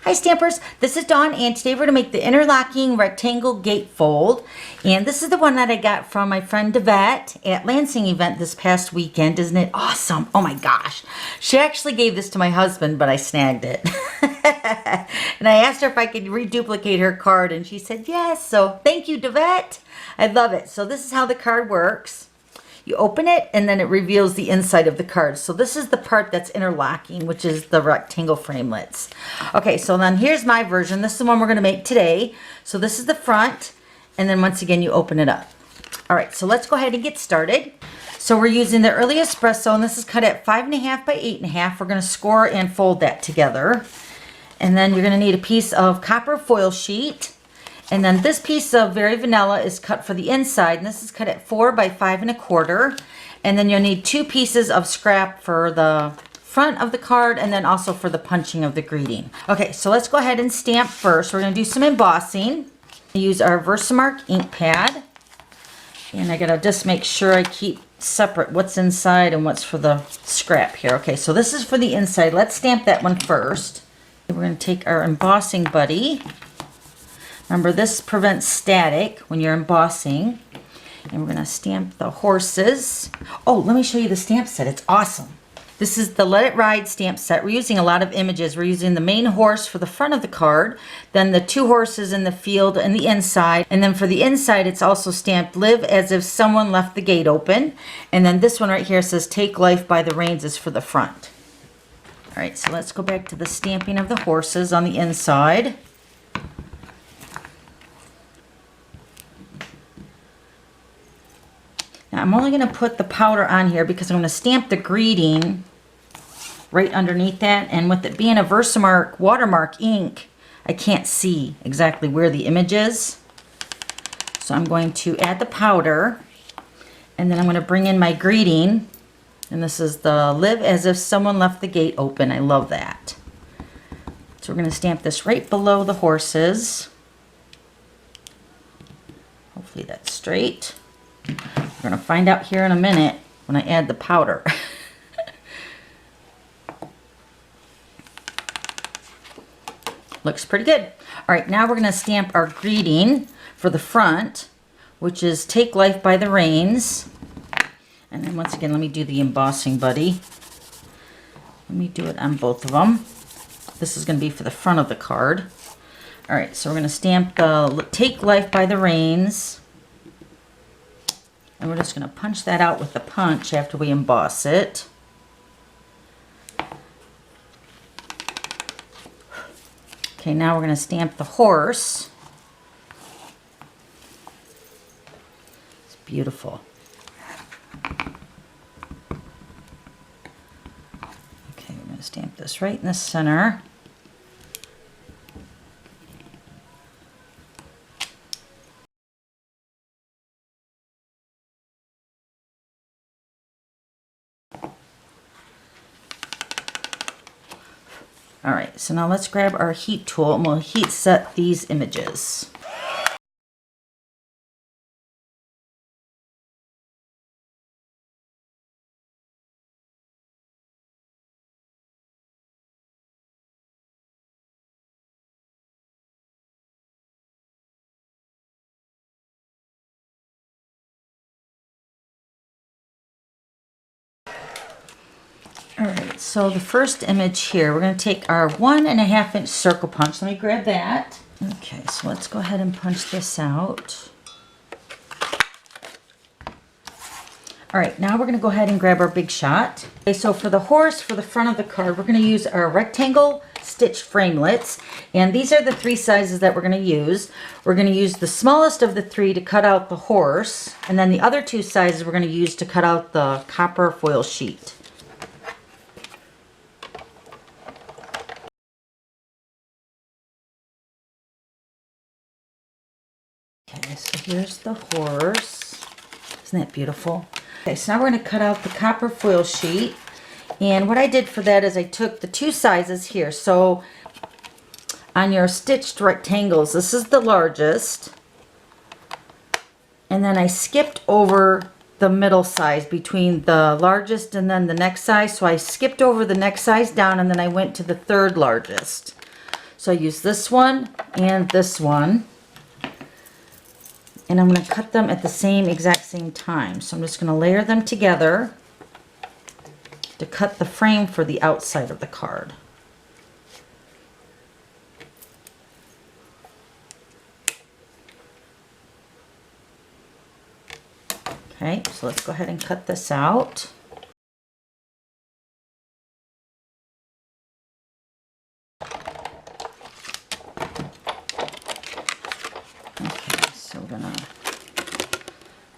Hi Stampers, this is Dawn and today we're going to make the interlocking rectangle gatefold, and this is the one that I got from my friend Devette at Lansing event this past weekend. Isn't it awesome? Oh my gosh. She actually gave this to my husband, but I snagged it. And I asked her if I could reduplicate her card and she said yes, so thank you Devette. I love it. So this is how the card works. You open it and then it reveals the inside of the card. So this is the part that's interlocking, which is the rectangle framelits. Okay, so then here's my version. This is the one we're going to make today. So this is the front, and then once again you open it up. All right, so let's go ahead and get started. So we're using the Early Espresso, and this is cut at 5.5 by 8.5. We're going to score and fold that together. And then you're going to need a piece of copper foil sheet. And then this piece of Very Vanilla is cut for the inside, and this is cut at 4 by 5 1/4. And then you'll need 2 pieces of scrap for the front of the card and then also for the punching of the greeting. Okay, so let's go ahead and stamp first. We're going to do some embossing. Use our Versamark ink pad. And I got to just make sure I keep separate what's inside and what's for the scrap here. Okay, so this is for the inside. Let's stamp that one first. We're going to take our embossing buddy. Remember, this prevents static when you're embossing. And we're going to stamp the horses. Oh, let me show you the stamp set. It's awesome. This is the Let It Ride stamp set. We're using a lot of images. We're using the main horse for the front of the card, then the 2 horses in the field and the inside. And then for the inside, it's also stamped Live as if someone left the gate open. And then this one right here says Take Life by the Reins is for the front. All right, so let's go back to the stamping of the horses on the inside. Now I'm only going to put the powder on here because I'm going to stamp the greeting right underneath that. And with it being a Versamark watermark ink, I can't see exactly where the image is. So I'm going to add the powder, and then I'm going to bring in my greeting. And this is the Live as if someone left the gate open. I love that. So we're going to stamp this right below the horses. Hopefully that's straight. We're going to find out here in a minute when I add the powder. Looks pretty good. All right, now we're going to stamp our greeting for the front, which is Take Life by the Reins. And then once again, let me do the embossing buddy. Let me do it on both of them. This is going to be for the front of the card. All right, so we're going to stamp the Take Life by the Reins. And we're just going to punch that out with the punch after we emboss it. Okay, now we're going to stamp the horse. It's beautiful. Okay, we're going to stamp this right in the center. All right, so now let's grab our heat tool and we'll heat set these images. All right, so the first image here, we're going to take our 1.5 inch circle punch. Let me grab that. Okay, so let's go ahead and punch this out. All right, now we're going to go ahead and grab our big shot. Okay, so for the horse, for the front of the card, we're going to use our rectangle stitch framelits. And these are the 3 sizes that we're going to use. We're going to use the smallest of the 3 to cut out the horse. And then the other 2 sizes we're going to use to cut out the copper foil sheet. Okay, so here's the horse. Isn't that beautiful? Okay, so now we're going to cut out the copper foil sheet. And what I did for that is I took the 2 sizes here. So on your stitched rectangles, this is the largest. And then I skipped over the middle size between the largest and then the next size. So I skipped over the next size down and then I went to the 3rd largest. So I use this one and this one. And I'm going to cut them at the exact same time. So I'm just going to layer them together to cut the frame for the outside of the card. Okay, so let's go ahead and cut this out.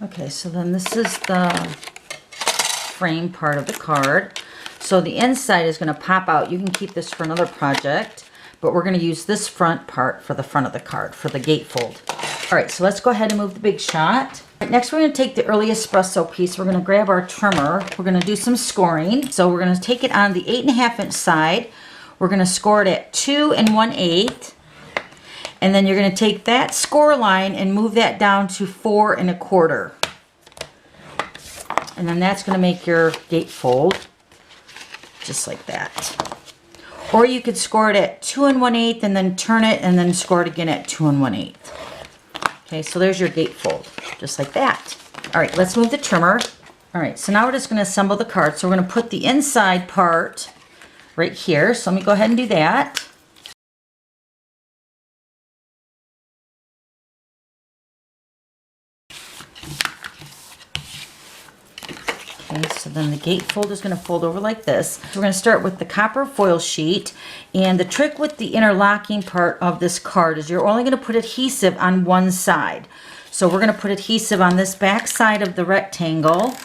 Okay, so then this is the frame part of the card. So the inside is going to pop out. You can keep this for another project, but we're going to use this front part for the front of the card, for the gatefold. All right, so let's go ahead and move the big shot. All right, next we're going to take the early espresso piece. We're going to grab our trimmer. We're going to do some scoring. So we're going to take it on the 8.5 inch side. We're going to score it at 2 1/8. And then you're going to take that score line and move that down to 4 1/4. And then that's going to make your gatefold, just like that. Or you could score it at 2 1/8 and then turn it and then score it again at 2 1/8. Okay, so there's your gatefold, just like that. All right, let's move the trimmer. All right, so now we're just going to assemble the card. So we're going to put the inside part right here. So let me go ahead and do that. Okay, so then the gatefold is going to fold over like this. So we're going to start with the copper foil sheet. And the trick with the interlocking part of this card is you're only going to put adhesive on one side. So we're going to put adhesive on this back side of the rectangle.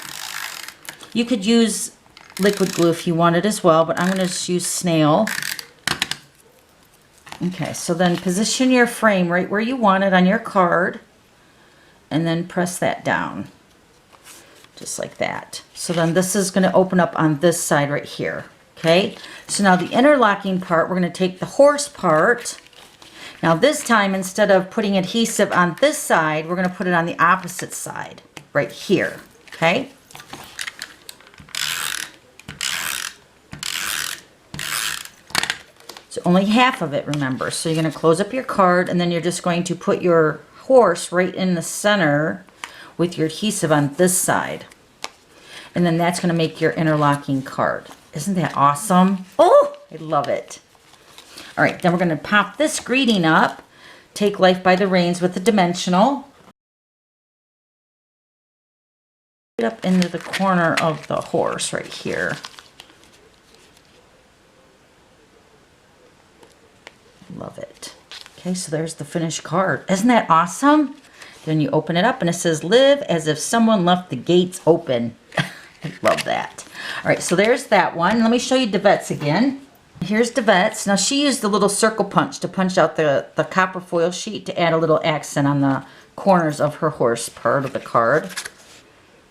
You could use liquid glue if you wanted as well, but I'm going to just use snail. Okay, so then position your frame right where you want it on your card, and then press that down. Just like that. So then this is going to open up on this side right here. Okay, so now the interlocking part, we're going to take the horse part. Now this time, instead of putting adhesive on this side, we're going to put it on the opposite side right here. Okay. So only half of it, remember. So you're going to close up your card, and then you're just going to put your horse right in the center with your adhesive on this side. And then that's going to make your interlocking card. Isn't that awesome? Oh, I love it. All right, then we're going to pop this greeting up. Take life by the reins with the dimensional. Get up into the corner of the horse right here. Love it. Okay, so there's the finished card. Isn't that awesome? Then you open it up and it says, live as if someone left the gates open. I love that. All right, so there's that one. Let me show you Devette's again. Here's Devette's. Now she used the little circle punch to punch out the copper foil sheet to add a little accent on the corners of her horse part of the card.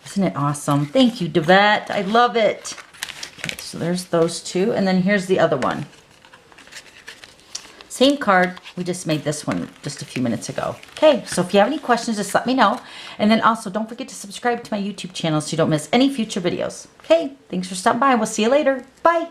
Isn't it awesome? Thank you, Devette. I love it. Okay, so there's those two. And then here's the other one. Same card, we just made this one just a few minutes ago. Okay, so if you have any questions, just let me know. And then also, don't forget to subscribe to my YouTube channel so you don't miss any future videos. Okay, thanks for stopping by. We'll see you later. Bye.